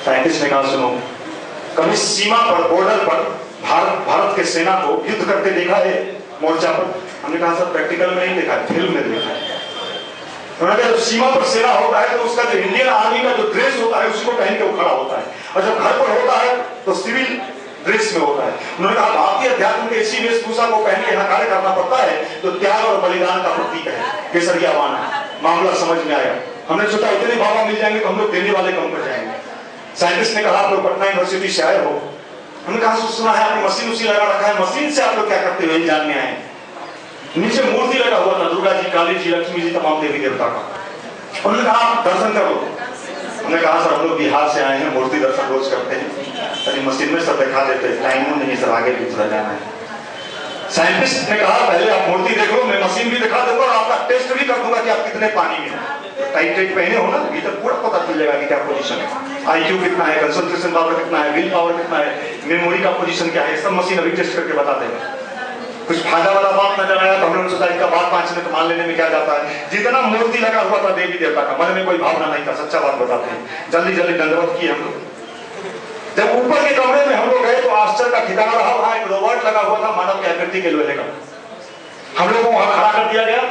Scientist ने कहा सुनो, कभी सीमा पर, बॉर्डर पर भारत के सेना को युद्ध करते देखा है मोर्चा पर? हमने कहा सर प्रैक्टिकल में नहीं देखा है, फिल्म में देखा है। उन्होंने कहा जब सीमा पर सेना होता है तो उसका जो इंडियन आर्मी का जो ड्रेस होता है उसी को पहन के वो खड़ा होता है, और जब घर पर होता है तो सिविल ड्रेस में होता है। उन्होंने कहा भारतीय अध्यात्म के इसी वेशभूषा को पहन के यहाँ कार्य करना पड़ता है तो त्याग और बलिदान का प्रतीक है, केसरिया बाना। मामला समझ में आया। हमने सोचा इतने बाबा मिल जाएंगे तो हम लोग देने वाले कम कर जाएंगे। साइंटिस्ट ने कहा आप लोग पटना यूनिवर्सिटी से आए हो, हमने कहा सुना है आपने मशीन उसी लगा रखा है, मशीन से आप लोग क्या करते हुए जानने आए? नीचे मूर्ति लगा हुआ था, दुर्गा जी, काली जी, लक्ष्मी जी, तमाम देवी देवता का। उन्होंने कहा आप दर्शन करो। हमने कहा सर हम लोग बिहार से आए हैं, मूर्ति दर्शन रोज करते हैं, अरे मशीन में सब दिखा देते हैं, टाइम नहीं सर, आगे भी थोड़ा जाना है। साइंटिस्ट ने कहा पहले आप मूर्ति देख लो, मैं मशीन भी दिखा दूंगा और आपका टेस्ट भी कर दूंगा कि आप कितने पानी में हैं। टाइट टाइट पहने हो ना, भीतर पूरा पता चल जाएगा कि क्या पोजीशन है, आईक्यू कितना है, कंसंट्रेशन पावर कितना है, विल पावर कितना है, मेमोरी का पोजीशन क्या है, सब मशीन अभी टेस्ट करके बता देगा। कुछ फायदा वाला बात नजर आया तो हमने सोचा इसका बात 5 मिनट मान लेने में क्या जाता है। जितना मूर्ति लगा हुआ था देवी देवता का, मन में कोई भावना नहीं था, सच्चा बात बताते हैं। जल्दी जल्दी दंडवत किए हम लोग। जब ऊपर के कमरे में हम लोग गए तो आश्चर्य का ठिकाना रहा, वहां एक रोबोट लगा हुआ था मानव की आकृति के लोहे का। हम लोग को वहां खड़ा कर दिया गया,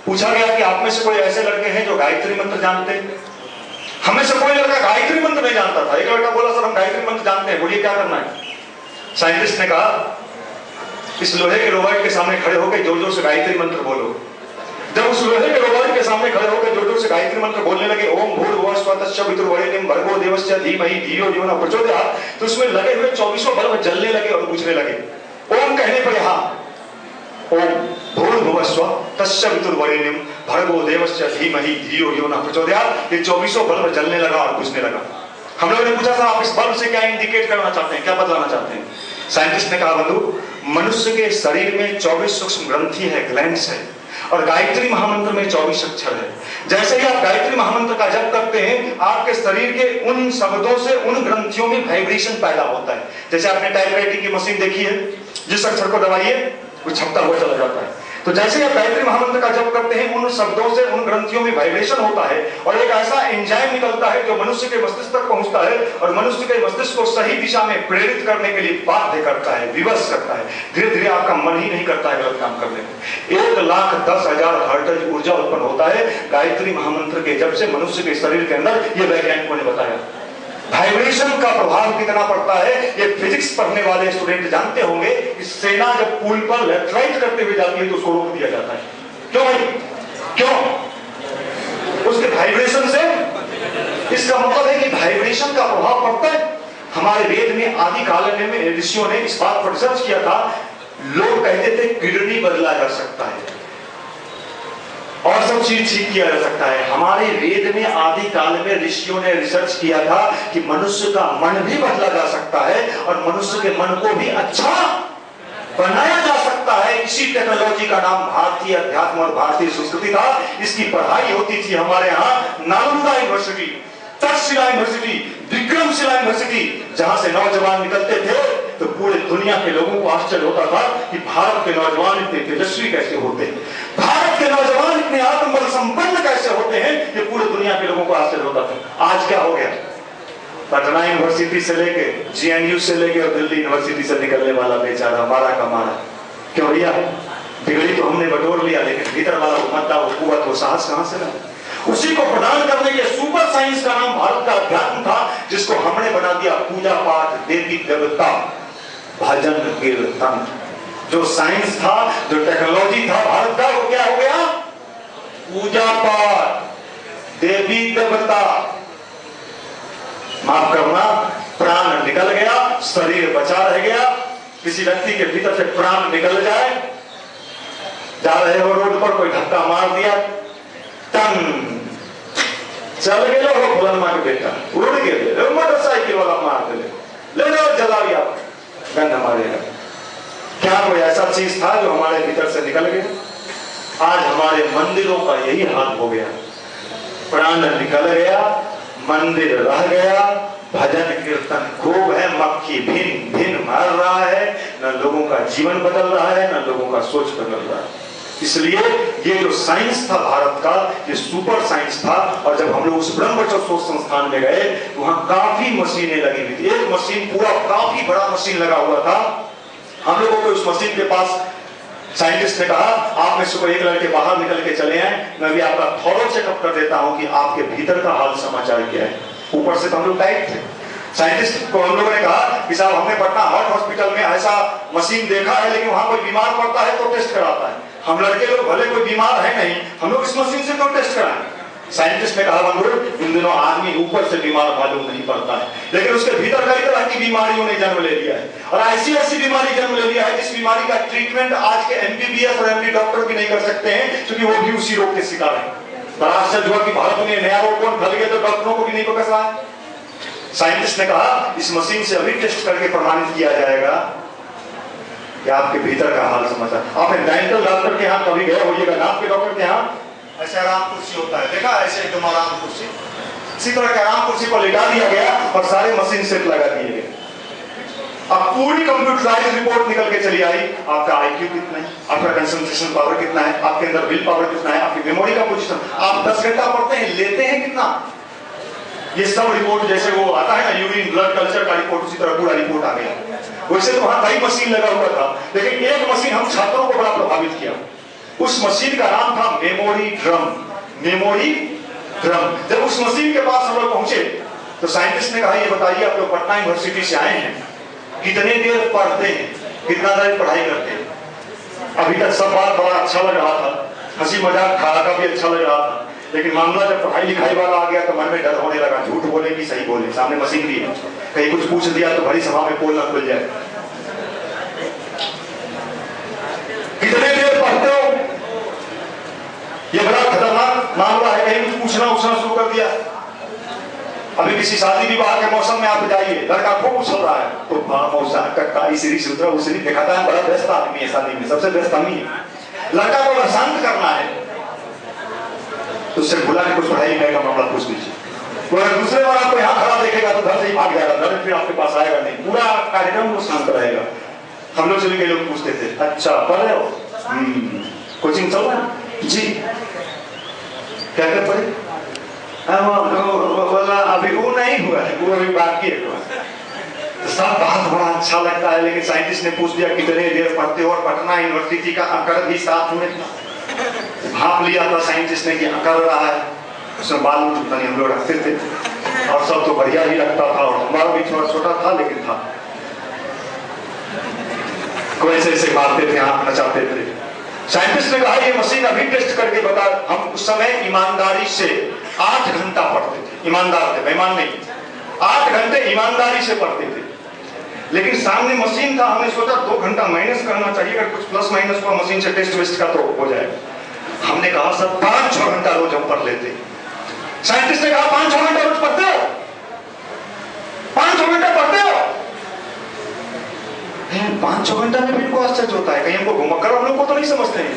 पूछा गया कि आप में से कोई ऐसे लड़के हैं जो गायत्री मंत्र जानते हैं? हमें से कोई लड़का गायत्री मंत्र नहीं जानता था। एक लड़का बोला सर हम गायत्री मंत्र जानते हैं, बोलिए क्या करना है? साइंटिस्ट ने कहा इस लोहे के रोबोट के सामने खड़े होकर जोर जोर से गायत्री मंत्र बोलो। जब उस लोहे के रोबोट के सामने खड़े होकर जोर जोर से गायत्री मंत्र बोलने लगे, ओम भूर्भुवः स्वः तस्य वितुर्वरेण्यं भर्गो देवस्य धीमहि धियो यो नः प्रचोदयात्, तो उसमें लगे हुए 24 बल्ब जलने लगे और बुझने लगे। ओम कहने पर यहाँ ओम भूर्भुवः स्वः तस्य वितुर्वरेण्यं भर्गो देवस्य धीमहि धियो यो नः प्रचोदयात्, ये 24 बल्ब जलने लगा और बुझने लगा। हम लोगों ने पूछा था आप इस बल्ब से क्या इंडिकेट करना चाहते हैं, क्या बतलाना चाहते हैं? साइंटिस्ट ने कहा बंधु, मनुष्य के शरीर में 24 सूक्ष्म ग्रंथि है, ग्लैंड्स है, और गायत्री महामंत्र में 24 अक्षर है। जैसे ही आप गायत्री महामंत्र का जप करते हैं आपके शरीर के उन शब्दों से उन ग्रंथियों में वाइब्रेशन पैदा होता है। जैसे आपने टाइपराइटिंग की मशीन देखी है, जिस अक्षर को दबाइए वो छपता हुआ चला जाता है। तो जैसे आप गायत्री महामंत्र का जप करते हैं उन शब्दों से उन ग्रंथियों में वाइब्रेशन होता है और एक ऐसा एंजाइम निकलता है जो मनुष्य के मस्तिष्क तक पहुंचता है और मनुष्य के मस्तिष्क को सही दिशा में प्रेरित करने के लिए बाध्य करता है, विवश करता है। धीरे धीरे आपका मन ही नहीं करता है गलत काम करने में। 1,10,000 हर्ट्ज ऊर्जा उत्पन्न होता है गायत्री महामंत्र के जप से मनुष्य के शरीर के अंदर। ये वैज्ञानिकों ने बताया। वाइब्रेशन का प्रभाव कितना पड़ता है ये फिजिक्स पढ़ने वाले स्टूडेंट जानते होंगे। कि सेना जब पुल पर लेफ्ट राइट करते हुए जाती है तो उसको रोक दिया जाता है। क्यों भाई? क्यों? उसके वाइब्रेशन से। इसका मतलब है कि वाइब्रेशन का प्रभाव पड़ता है। हमारे वेद में आदि काल में ऋषियों ने इस बात पर रिसर्च किया था। लोग कहते थे किडनी बदला जा सकता है और सब चीज ठीक किया जा सकता है। हमारे वेद में आदि काल में ऋषियों ने रिसर्च किया था कि मनुष्य का मन भी बदला जा सकता है और मनुष्य के मन को भी अच्छा बनाया जा सकता है। इसी टेक्नोलॉजी का नाम भारतीय अध्यात्म और भारतीय संस्कृति था। इसकी पढ़ाई होती थी हमारे यहाँ Nalanda university, Takshashila university, Vikramshila university. जहां से नौजवान निकलते थे तो पूरे दुनिया के लोगों को आश्चर्य होता था कि भारत के नौजवान इतने तेजस्वी कैसे होते हैं, भारत के नौजवान इतने आत्मबल संपन्न कैसे होते हैं। ये पूरे दुनिया के लोगों को आश्चर्य होता था। आज क्या हो गया? पटना यूनिवर्सिटी से लेके GNU से लेके और दिल्ली यूनिवर्सिटी से निकलने वाला बेचारा मारा का मारा। क्यों भैया? डिग्री तो हमने बटोर लिया लेकिन भीतर वाला उम्मता, वो कुव्वत, वो साहस कहां से लाए? उसी को प्रदान करने के सुपर साइंस का नाम भारत का अध्यात्म था, जिसको हमने बना दिया पूजा पाठ, देवी देवता, भजन कीर्तन। जो साइंस था, जो टेक्नोलॉजी था भारत का, वो क्या हो गया? पूजा पाठ, देवी देवता। माफ करना, प्राण निकल गया, शरीर बचा रह गया। किसी व्यक्ति के भीतर से प्राण निकल जाए, जा रहे हो रोड पर, कोई धक्का मार दिया, टन चल गए हो फुलन मार बेटा, उड़ गए, मोटरसाइकिल वाला मार दे, ले लो जलाओ, आप गंध मारेगा। क्या कोई ऐसा चीज था जो हमारे भीतर से निकल गया? आज हमारे मंदिरों का यही हाल हो गया। प्राण निकल गया, मंदिर रह गया, भजन कीर्तन खूब है, मक्खी भिन भिन मर रहा है, न लोगों का जीवन बदल रहा है, न लोगों का सोच बदल रहा है। इसलिए ये जो साइंस था भारत का, ये सुपर साइंस था। और जब हम लोग उस ब्रह्मचर्य संस्थान में गए, वहां काफी मशीनें लगी हुई थी। एक मशीन पूरा काफी बड़ा मशीन लगा हुआ था। हम लोगों को उस मशीन के पास साइंटिस्ट ने कहा, आप में से कोई एक लड़के बाहर निकल के चले आए, मैं भी आपका थॉरो चेकअप कर देता हूं कि आपके भीतर का हाल समाचार क्या है। ऊपर से तो हम लोग टाइट थे। साइंटिस्ट को हम लोगों ने कहा कि साहब, हमने पटना हार्ट हॉस्पिटल में ऐसा मशीन देखा है, लेकिन वहां कोई बीमार पड़ता है तो टेस्ट कराता है। हम लड़के लोग भले कोई बीमार है नहीं, हम लोग इस मशीन से क्यों टेस्ट कराएं? साइंटिस्ट ने कहा, बंधु, इन दिनों आदमी ऊपर से बीमार मालूम नहीं पड़ता है, लेकिन उसके भीतर कई तरह की बीमारियों ने जन्म ले लिया है, और ऐसी ऐसी बीमारी जन्म ले लिया है जिस बीमारी का ट्रीटमेंट आज के एमबीबीएस और एमडी डॉक्टर भी नहीं कर सकते हैं, क्योंकि वो भी उसी रोग के शिकार है। बड़ा आश्चर्य हुआ कि भारत में नया रोग कौन फैल गया तो डॉक्टरों को भी नहीं पकड़ रहा है। साइंटिस्ट ने कहा, इस मशीन से अभी टेस्ट करके प्रमाणित किया जाएगा कि आपके भीतर का हाल समाचार। आपने डेंटल डॉक्टर के यहाँ कभी गए होइएगा, नाक के डॉक्टर के यहाँ ऐसे आराम कुर्सी होता है, देखा ऐसे एकदम आराम कुर्सी, इसी तरह के आराम कुर्सी पर लिटा दिया गया और सारे मशीन सेट लगा दिए गए। अब पूरी कंप्यूटराइज रिपोर्ट निकल के चली आई, आपका आईक्यू कितना है, आपका कंसंट्रेशन पावर कितना है, आपके अंदर विल पावर कितना है, आपकी मेमोरी का पोजीशन, आप 10 घंटा पढ़ते हैं, लेते हैं कितना, ये सब रिपोर्ट जैसे वो आता है ना यूरिन ब्लड कल्चर का रिपोर्ट, उसी तरह पूरा रिपोर्ट आ गया। वैसे तो वहां कई मशीन लगा हुआ था, लेकिन एक मशीन हम छात्रों को बड़ा प्रभावित किया। उस मशीन का नाम था मेमोरी ड्रम। Memory drum. जब उस मशीन के पास हम लोग पहुंचे तो साइंटिस्ट ने कहा, ये बताइए आप लोग पटना यूनिवर्सिटी से आए हैं, कितने देर पढ़ते हैं, कितना देर पढ़ाई करते हैं। अभी तक सब बात बड़ा अच्छा लग रहा था, हंसी मजाक खाना भी अच्छा लग रहा था, लेकिन मामला जब पढ़ाई लिखाई वाला आ गया तो मन में डर होने लगा, झूठ बोले कि सही बोले, सामने मशीन भी है, कहीं कुछ पूछ दिया तो भरी सभा में पोल न खुल जाए। कितने देर पढ़ते हो, ये बड़ा खतरनाक मामला है, कहीं कुछ पूछना उछना शुरू कर दिया। अभी किसी शादी विवाह के मौसम में आप जाइए, लड़का खूब उछल रहा है, तो मौसा कक्का इसी सूत्र उसी दिखाता है, बड़ा व्यस्त आदमी है, शादी में सबसे व्यस्त आदमी है। लड़का को अगर शांत करना है तो उससे बुला के कुछ पढ़ाई का मामला पूछ लीजिए। तो अगर दूसरे बार आपको यहाँ खड़ा देखेगा तो घर से ही भाग जाएगा, घर फिर आपके पास आएगा नहीं, पूरा कार्यक्रम वो शांत रहेगा। हम लोग सभी के लोग पूछते थे, अच्छा पढ़ रहे हो, कोचिंग चल रहा है जी, क्या कर पढ़े, बोला अभी वो नहीं हुआ है, वो अभी बाकी है। सब बात बड़ा अच्छा लगता है, लेकिन साइंटिस्ट ने पूछ दिया कितने देर पढ़ते हो, और पटना यूनिवर्सिटी का अकड़ भी साथ में भाप लिया था साइंटिस्ट ने कि अकड़ रहा है, उसमें बाल हम लोग रखते थे और सब तो बढ़िया ही लगता था, और हमारा भी थोड़ा छोटा था लेकिन था, कोई ऐसे मारते थे, आंख नचाते थे। साइंटिस्ट ने कहा ये मशीन अभी टेस्ट करके बता। हम उस समय ईमानदारी से 8 घंटा पढ़ते थे, ईमानदार थे, बेईमान नहीं, 8 घंटे ईमानदारी से पढ़ते थे। लेकिन सामने मशीन था, हमने सोचा 2 घंटा माइनस करना चाहिए, अगर कुछ प्लस माइनस हुआ मशीन से टेस्ट वेस्ट का तो हो जाएगा। हमने कहा सर 5-6 घंटा रोज हम पढ़ लेते। साइंटिस्ट ने कहा 5-6 घंटा रोज पढ़ते हो, 5-6 घंटा पढ़ते हो। 5-6 घंटा में भी इनको आश्चर्य होता है, कहीं हमको घुमक्कर हम लोग को तो नहीं समझते हैं।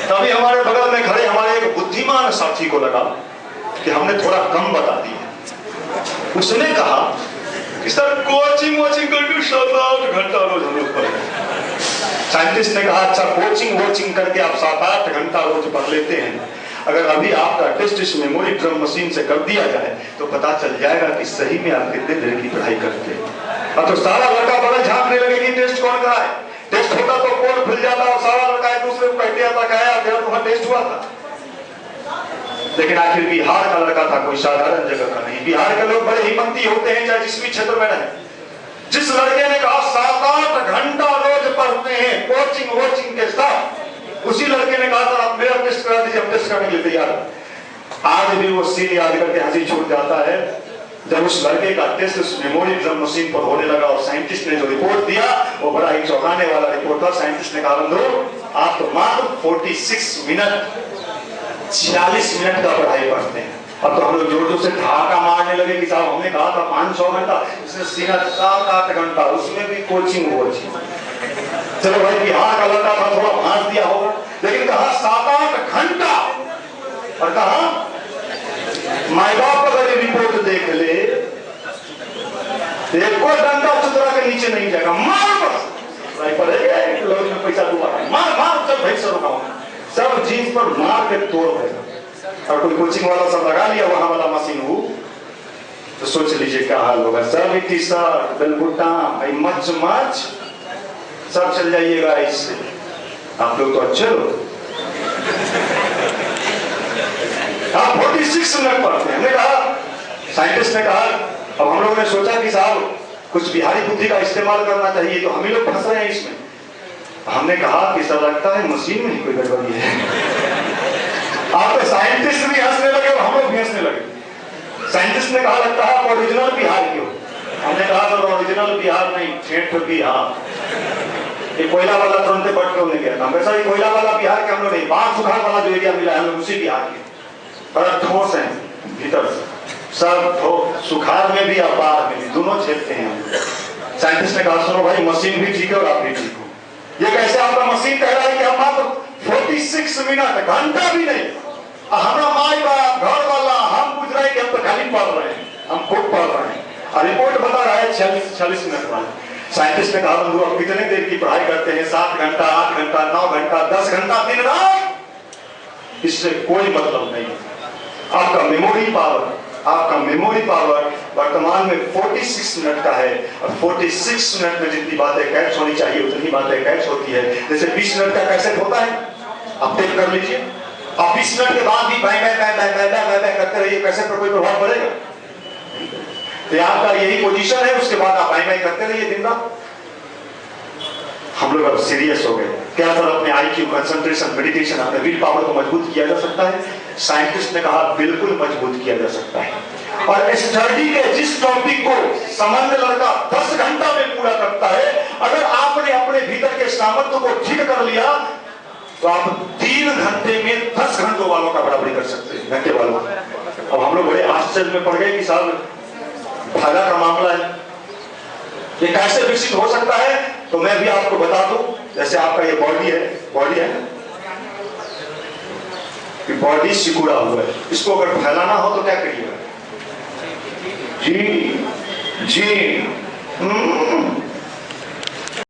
तभी हमारे बगल में खड़े हमारे एक बुद्धिमान साथी को लगा कि हमने थोड़ा कम बता दिया। उसने कहा कि सर कोचिंग करके 7-8 घंटा रोज हम लोग पढ़े। साइंटिस्ट ने कहा अच्छा कोचिंग करके आप 7-8 घंटा रोज पढ़ लेते हैं, अगर अभी आपका टेस्ट इस मेमोरी ड्रम मशीन से कर दिया जाए तो पता चल जाएगा कि सही में आप कितने देर की पढ़ाई करते हैं। अब तो सारा लड़का बड़ा झांकने लगे कि टेस्ट कौन कराए, टेस्ट होता तो पोल खुल जाता और सारा लड़का एक दूसरे को कहते आता क्या तुम्हारा टेस्ट हुआ था। लेकिन आखिर बिहार का लड़का था, कोई साधारण जगह का नहीं। बिहार के लोग बड़े हिम्मती होते हैं, चाहे जिस भी क्षेत्र में रहे। जिस लड़के ने कहा 7-8 घंटा रोज पढ़ते हैं कोचिंग के साथ, उसी लड़के ने कहा था आप मेरा टेस्ट करा दीजिए, हम टेस्ट करने के लिए तैयार। आज भी वो सीन याद करके हंसी छूट जाता है जब उस लड़के का टेस्ट उस मेमोरी ड्रम मशीन पर होने लगा और साइंटिस्ट ने जो रिपोर्ट दिया वो बड़ा ही चौंकाने वाला रिपोर्ट था। साइंटिस्ट ने कहा बंधु आप तो मात्र 46 मिनट 46 मिनट का पढ़ाई पढ़ते हैं। अब तो हम लोग जोर जोर से ठहाका मारने लगे कि साहब हमने कहा था 5-6 घंटा, इसने सीधा 7-8 घंटा, उसमें भी कोचिंग। चलो भाई बिहार का लड़का था, थोड़ा भांस दिया होगा, लेकिन कहा 7-8 घंटा। और कहा माई बाप अगर ये रिपोर्ट देख ले एक कोई डंडा चुतरा के नीचे नहीं जाएगा, मार बस पड़ेगा, पैसा दोबारा मार चल सब जीन्स पर मार के तोड़ देगा। और कोई कोचिंग वाला सब लगा लिया वहां वाला मशीन हो, तो सोच लीजिए क्या हाल होगा। सब टी शर्ट बेलबुट्टा मच मच सब चल जाइएगा इससे। आप लोग तो अच्छे लोग। आप 46 मिनट पढ़ते हैं। हमने कहा, साइंटिस्ट ने कहा, अब हम लोगों ने सोचा कि साहब कुछ बिहारी बुद्धि का इस्तेमाल करना चाहिए, तो हम ही लोग फंस रहे हैं इसमें। हमने कहा कि सर लगता है मशीन में ही कोई गड़बड़ी है। आप तो साइंटिस्ट भी हंसने लगे और हम लोग भी हंसने लगे। साइंटिस्ट ने कहा लगता है आप ओरिजिनल बिहार के हो। हमने कहा सर ओरिजिनल बिहार नहीं, ठेठ बिहार। ये कोयला वाला तुरंत बट होने गया था। वैसा ही कोयला वाला बिहार के हम लोग नहीं, बाढ़ सुखाड़ वाला जो एरिया मिला है हम लोग उसी बिहार के। पर ठोस है भीतर से सब, सुखाड़ में भी और बाढ़ में भी, दोनों झेलते हैं हम। साइंटिस्ट ने कहा सुनो भाई मशीन भी ठीक है और आप भी ठीक हो। ये कैसे आपका मशीन कह रहा है कि हम मात्र 46 मिनट, घंटा भी नहीं, हमारा माई बाप घर वाला हम पूछ रहे हैं कि हम तो खाली पढ़ रहे हैं, हम खुद पढ़ रहे हैं और रिपोर्ट बता रहा है 46 मिनट वाला। साइंटिस्ट ने कहा बंधु आप कितने देर की पढ़ाई करते हैं? 7 घंटा, 8 घंटा, 9 घंटा, 10 घंटा, दिन रात। इससे कोई मतलब नहीं है। आपका मेमोरी पावर वर्तमान में 46 मिनट का है और 46 मिनट में जितनी बातें कैच होनी चाहिए उतनी बातें कैच होती है। जैसे 20 मिनट का कैसेट होता है, आप टेप कर लीजिए, आप 20 मिनट के बाद भी बाय करते रहिए, कैसेट पर कोई प्रभाव पड़ेगा? तो आपका यही पोजीशन है, उसके बाद आप बाय करते रहिए दिन रात। हम लोग अब सीरियस हो गए। क्या सर अपने IQ, कंसंट्रेशन, मेडिटेशन, अपने विल पावर को मजबूत किया जा सकता है? साइंटिस्ट ने कहा बिल्कुल मजबूत किया जा सकता है। और स्टडी के जिस टॉपिक को सामान्य लड़का 10 घंटा में पूरा करता है, अगर आपने अपने भीतर के सामर्थ्य को ठीक कर लिया तो आप 3 घंटे में 10 घंटों वालों का बराबरी कर सकते हैं, घंटे वालों। अब हम लोग बड़े आश्चर्य में पड़ गए कि साहब भागा का मामला है, ये कैसे विकसित हो सकता है? तो मैं भी आपको बता दूं, जैसे आपका ये बॉडी है, ये बॉडी सिकुड़ा हुआ है, इसको अगर फैलाना हो तो क्या करिएगा? जी